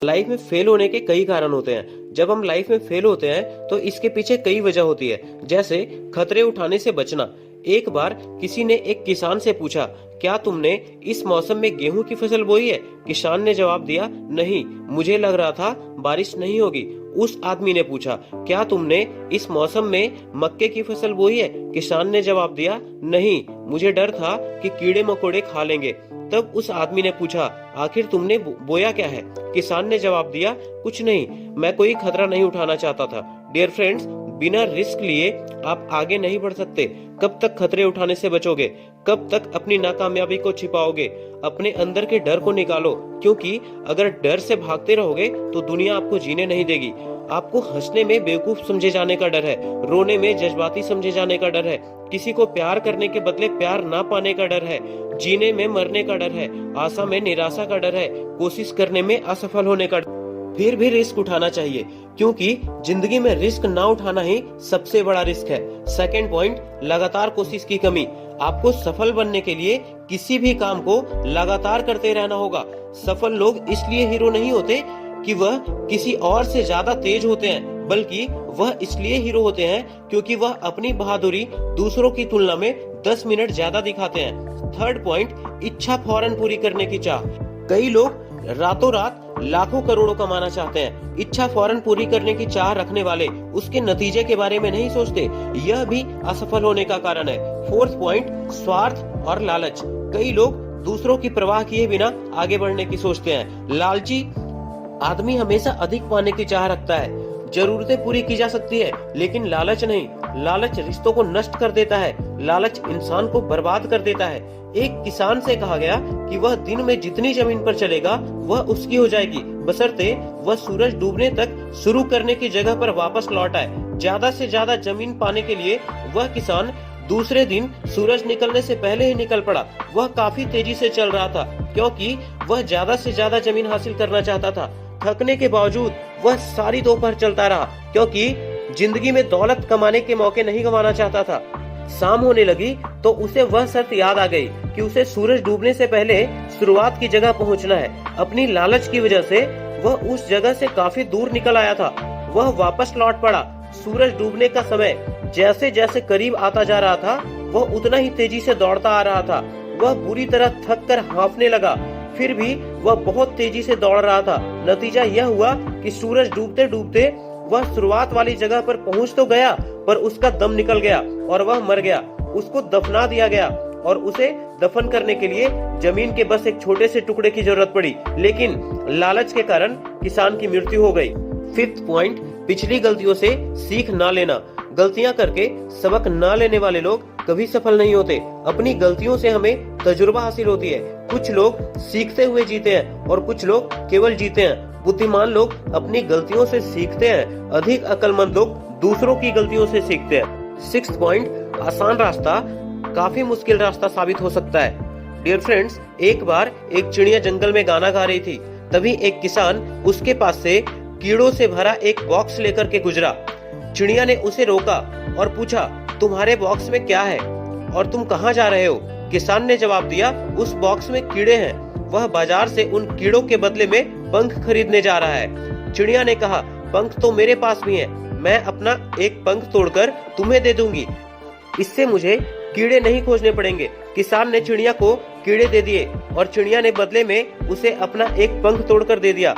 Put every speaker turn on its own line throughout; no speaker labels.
Life में fail होने के कई कारण होते हैं। जब हम लाइफ में फेल होते हैं तो इसके पीछे कई वजह होती है, जैसे खतरे उठाने से बचना। एक बार किसी ने एक किसान से पूछा, क्या तुमने इस मौसम में गेहूं की फसल बोई है? किसान ने जवाब दिया, नहीं, मुझे लग रहा था बारिश नहीं होगी। उस आदमी ने पूछा, क्या तुमने इस मौसम में मक्के की फसल बोई है? किसान ने जवाब दिया, नहीं, मुझे डर था कि कीड़े मकोड़े खा लेंगे। तब उस आदमी ने पूछा, आखिर तुमने बोया क्या है? किसान ने जवाब दिया, कुछ नहीं, मैं कोई खतरा नहीं उठाना चाहता था। डियर फ्रेंड्स, बिना रिस्क लिए आप आगे नहीं बढ़ सकते। कब तक खतरे उठाने से बचोगे? कब तक अपनी नाकामयाबी को छिपाओगे? अपने अंदर के डर को निकालो, क्योंकि अगर डर से भागते रहोगे तो दुनिया आपको जीने नहीं देगी। आपको हंसने में बेवकूफ समझे जाने का डर है, रोने में जज्बाती समझे जाने का डर है, किसी को प्यार करने के बदले प्यार ना पाने का डर है, जीने में मरने का डर है, आशा में निराशा का डर है, कोशिश करने में असफल होने का डर। फिर भी रिस्क उठाना चाहिए, क्योंकि जिंदगी में रिस्क ना उठाना ही सबसे बड़ा रिस्क है। सेकंड पॉइंट, लगातार कोशिश की कमी। आपको सफल बनने के लिए किसी भी काम को लगातार करते रहना होगा। सफल लोग इसलिए हीरो नहीं होते कि वह किसी और से ज्यादा तेज होते हैं, बल्कि वह इसलिए हीरो होते हैं क्योंकि वह अपनी बहादुरी दूसरों की तुलना में 10 मिनट ज्यादा दिखाते हैं। थर्ड पॉइंट, इच्छा फौरन पूरी करने की चाह। कई लोग रातों रात लाखों करोड़ों कमाना चाहते हैं। इच्छा फौरन पूरी करने की चाह रखने वाले उसके नतीजे के बारे में नहीं सोचते। यह भी असफल होने का कारण है। फोर्थ पॉइंट, स्वार्थ और लालच। कई लोग दूसरों की परवाह किए बिना आगे बढ़ने की सोचते हैं। लालची आदमी हमेशा अधिक पाने की चाह रखता है। जरूरतें पूरी की जा सकती है, लेकिन लालच नहीं। लालच रिश्तों को नष्ट कर देता है। लालच इंसान को बर्बाद कर देता है। एक किसान से कहा गया कि वह दिन में जितनी जमीन पर चलेगा वह उसकी हो जाएगी, बशर्ते वह सूरज डूबने तक शुरू करने की जगह पर वापस लौट आए। ज्यादा से ज्यादा जमीन पाने के लिए वह किसान दूसरे दिन सूरज निकलने से पहले ही निकल पड़ा। वह काफी तेजी से चल रहा था, क्योंकि वह ज्यादा से ज्यादा जमीन हासिल करना चाहता था। थकने के बावजूद वह सारी दोपहर चलता रहा, क्योंकि जिंदगी में दौलत कमाने के मौके नहीं गंवाना चाहता था। शाम होने लगी तो उसे वह शर्त याद आ गई कि उसे सूरज डूबने से पहले शुरुआत की जगह पहुंचना है। अपनी लालच की वजह से वह उस जगह से काफी दूर निकल आया था। वह वापस लौट पड़ा। सूरज डूबने का समय जैसे जैसे करीब आता जा रहा था, वह उतना ही तेजी से दौड़ता आ रहा था। वह बुरी तरह थक कर हांफने लगा, फिर भी वह बहुत तेजी से दौड़ रहा था। नतीजा यह हुआ कि सूरज डूबते डूबते वह शुरुआत वाली जगह पर पहुंच तो गया, पर उसका दम निकल गया और वह मर गया। उसको दफना दिया गया और उसे दफन करने के लिए जमीन के बस एक छोटे से टुकड़े की जरूरत पड़ी, लेकिन लालच के कारण किसान की मृत्यु हो गई। फिफ्थ पॉइंट, पिछली गलतियों से सीख ना लेना। गलतियां करके सबक ना लेने वाले लोग कभी सफल नहीं होते। अपनी गलतियों से हमें तजुर्बा हासिल होती है। कुछ लोग सीखते हुए जीते हैं और कुछ लोग केवल जीते हैं। बुद्धिमान लोग अपनी गलतियों से सीखते हैं, अधिक अक्लमंद लोग दूसरों की गलतियों से सीखते हैं। सिक्स्थ पॉइंट, आसान रास्ता काफी मुश्किल रास्ता साबित हो सकता है। डियर फ्रेंड्स, एक बार एक चिड़िया जंगल में गाना गा रही थी। तभी एक किसान उसके पास से कीड़ों से भरा एक बॉक्स लेकर के गुजरा। चिड़िया ने उसे रोका और पूछा, तुम्हारे बॉक्स में क्या है और तुम कहाँ जा रहे हो? किसान ने जवाब दिया, उस बॉक्स में कीड़े हैं। वह बाजार से उन कीड़ों के बदले में पंख खरीदने जा रहा है। चिड़िया ने कहा, पंख तो मेरे पास भी हैं, मैं अपना एक पंख तोड़कर तुम्हें दे दूंगी, इससे मुझे कीड़े नहीं खोजने पड़ेंगे। किसान ने चिड़िया को कीड़े दे दिए और चिड़िया ने बदले में उसे अपना एक पंख तोड़कर दे दिया।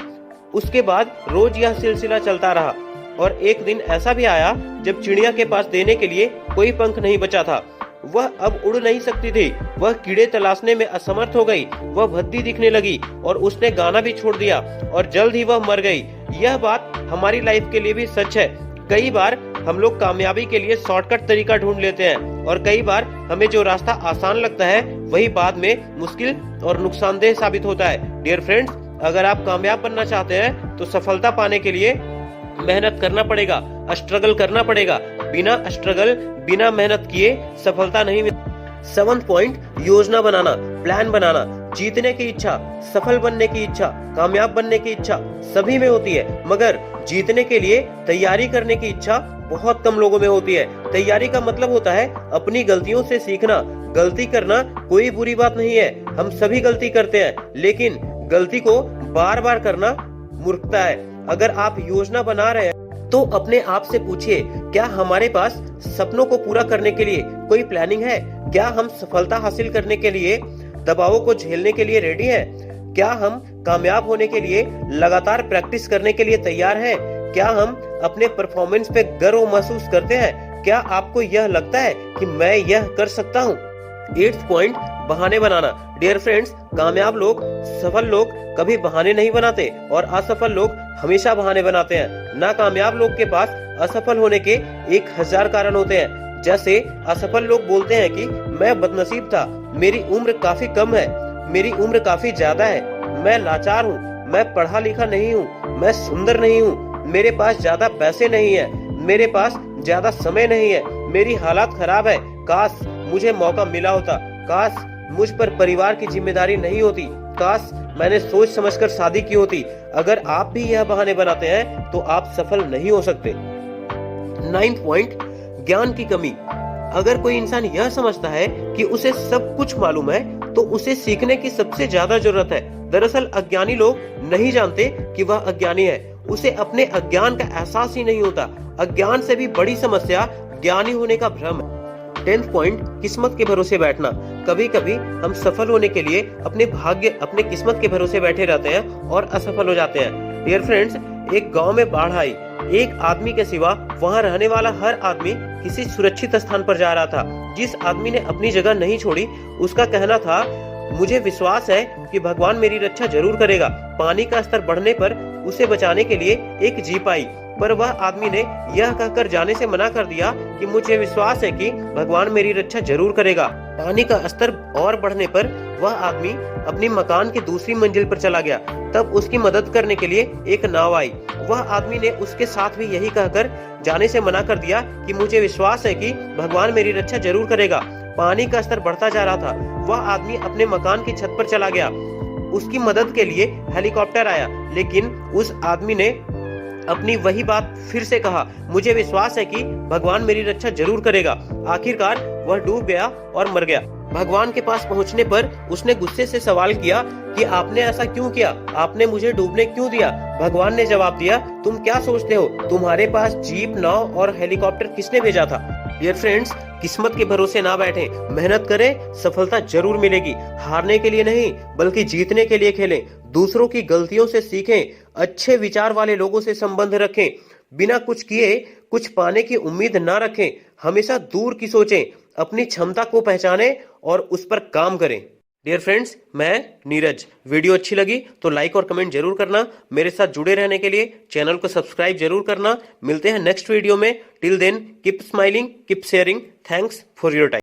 उसके बाद रोज यह सिलसिला चलता रहा और एक दिन ऐसा भी आया जब चिड़िया के पास देने के लिए कोई पंख नहीं बचा था। वह अब उड़ नहीं सकती थी। वह कीड़े तलाशने में असमर्थ हो गई। वह भद्दी दिखने लगी और उसने गाना भी छोड़ दिया और जल्द ही वह मर गई। यह बात हमारी लाइफ के लिए भी सच है। कई बार हम लोग कामयाबी के लिए शॉर्टकट तरीका ढूंढ लेते हैं और कई बार हमें जो रास्ता आसान लगता है वही बाद में मुश्किल और नुकसानदेह साबित होता है। डियर फ्रेंड्स, अगर आप कामयाब बनना चाहते हैं तो सफलता पाने के लिए मेहनत करना पड़ेगा, स्ट्रगल करना पड़ेगा। बिना स्ट्रगल, बिना मेहनत किए सफलता नहीं मिलती। सेवंथ पॉइंट, योजना बनाना, प्लान बनाना। जीतने की इच्छा, सफल बनने की इच्छा, कामयाब बनने की इच्छा सभी में होती है, मगर जीतने के लिए तैयारी करने की इच्छा बहुत कम लोगों में होती है। तैयारी का मतलब होता है अपनी गलतियों से सीखना। गलती करना कोई बुरी बात नहीं है, हम सभी गलती करते हैं, लेकिन गलती को बार बार करना मूर्खता है। अगर आप योजना बना रहे हैं तो अपने आप से पूछिए, क्या हमारे पास सपनों को पूरा करने के लिए कोई प्लानिंग है? क्या हम सफलता हासिल करने के लिए दबावों को झेलने के लिए रेडी हैं? क्या हम कामयाब होने के लिए लगातार प्रैक्टिस करने के लिए तैयार हैं? क्या हम अपने परफॉर्मेंस पे गर्व महसूस करते हैं? क्या आपको यह लगता है कि मैं यह कर सकता हूँ? 8th पॉइंट, बहाने बनाना। डियर फ्रेंड्स, कामयाब लोग, सफल लोग कभी बहाने नहीं बनाते और असफल लोग हमेशा बहाने बनाते हैं। नाकामयाब लोग के पास असफल होने के 1000 कारण होते हैं। जैसे असफल लोग बोलते हैं कि मैं बदनसीब था, मेरी उम्र काफी कम है, मेरी उम्र काफी ज्यादा है, मैं लाचार हूँ, मैं पढ़ा लिखा नहीं हूँ, मैं सुंदर नहीं हूँ, मेरे पास ज्यादा पैसे नहीं है, मेरे पास ज्यादा समय नहीं है, मेरी हालत खराब है, काश मुझे मौका मिला होता, काश मुझ पर परिवार की जिम्मेदारी नहीं होती, काश मैंने सोच समझकर शादी की होती। अगर आप भी यह बहाने बनाते हैं तो आप सफल नहीं हो सकते। 9th पॉइंट, ज्ञान की कमी। अगर कोई इंसान यह समझता है कि उसे सब कुछ मालूम है तो उसे सीखने की सबसे ज्यादा जरूरत है। दरअसल अज्ञानी लोग नहीं जानते कि वह अज्ञानी है, उसे अपने अज्ञान का एहसास ही नहीं होता। अज्ञान से भी बड़ी समस्या ज्ञानी होने का भ्रम है। 10th पॉइंट, किस्मत के भरोसे बैठना। कभी कभी हम सफल होने के लिए अपने भाग्य, अपने किस्मत के भरोसे बैठे रहते हैं और असफल हो जाते हैं। डियर फ्रेंड्स, एक गांव में बाढ़ आई। एक आदमी के सिवा वहां रहने वाला हर आदमी किसी सुरक्षित स्थान पर जा रहा था। जिस आदमी ने अपनी जगह नहीं छोड़ी, उसका कहना था, मुझे विश्वास है कि भगवान मेरी रक्षा जरूर करेगा। पानी का स्तर बढ़ने पर उसे बचाने के लिए एक जीप आई, पर वह आदमी ने यह कहकर जाने से मना कर दिया कि मुझे विश्वास है कि भगवान मेरी रक्षा जरूर करेगा। पानी का स्तर और बढ़ने पर वह आदमी अपनी मकान की दूसरी मंजिल पर चला गया। तब उसकी मदद करने के लिए एक नाव आई। वह आदमी ने उसके साथ भी यही कहकर जाने से मना कर दिया कि मुझे विश्वास है कि भगवान मेरी रक्षा जरूर करेगा। पानी का स्तर बढ़ता जा रहा था। वह आदमी अपने मकान की छत पर चला गया। उसकी मदद के लिए हेलीकॉप्टर आया, लेकिन उस आदमी ने अपनी वही बात फिर से कहा, मुझे विश्वास है कि भगवान मेरी रक्षा जरूर करेगा। आखिरकार वह डूब गया और मर गया। भगवान के पास पहुंचने पर उसने गुस्से से सवाल किया कि आपने ऐसा क्यों किया? आपने मुझे डूबने क्यों दिया? भगवान ने जवाब दिया, तुम क्या सोचते हो? तुम्हारे पास जीप, नाव और हेलीकॉप्टर किसने भेजा था? डियर फ्रेंड्स, किस्मत के भरोसे ना बैठें, मेहनत करें, सफलता जरूर मिलेगी। हारने के लिए नहीं, बल्कि जीतने के लिए खेलें। दूसरों की गलतियों से सीखें, अच्छे विचार वाले लोगों से संबंध रखें, बिना कुछ किए कुछ पाने की उम्मीद ना रखें। हमेशा दूर की सोचें, अपनी क्षमता को पहचानें और उस पर काम करें। डियर फ्रेंड्स, मैं नीरज। वीडियो अच्छी लगी तो लाइक और कमेंट जरूर करना। मेरे साथ जुड़े रहने के लिए चैनल को सब्सक्राइब जरूर करना। मिलते हैं नेक्स्ट वीडियो में। Till then, keep smiling, keep sharing. Thanks for your time.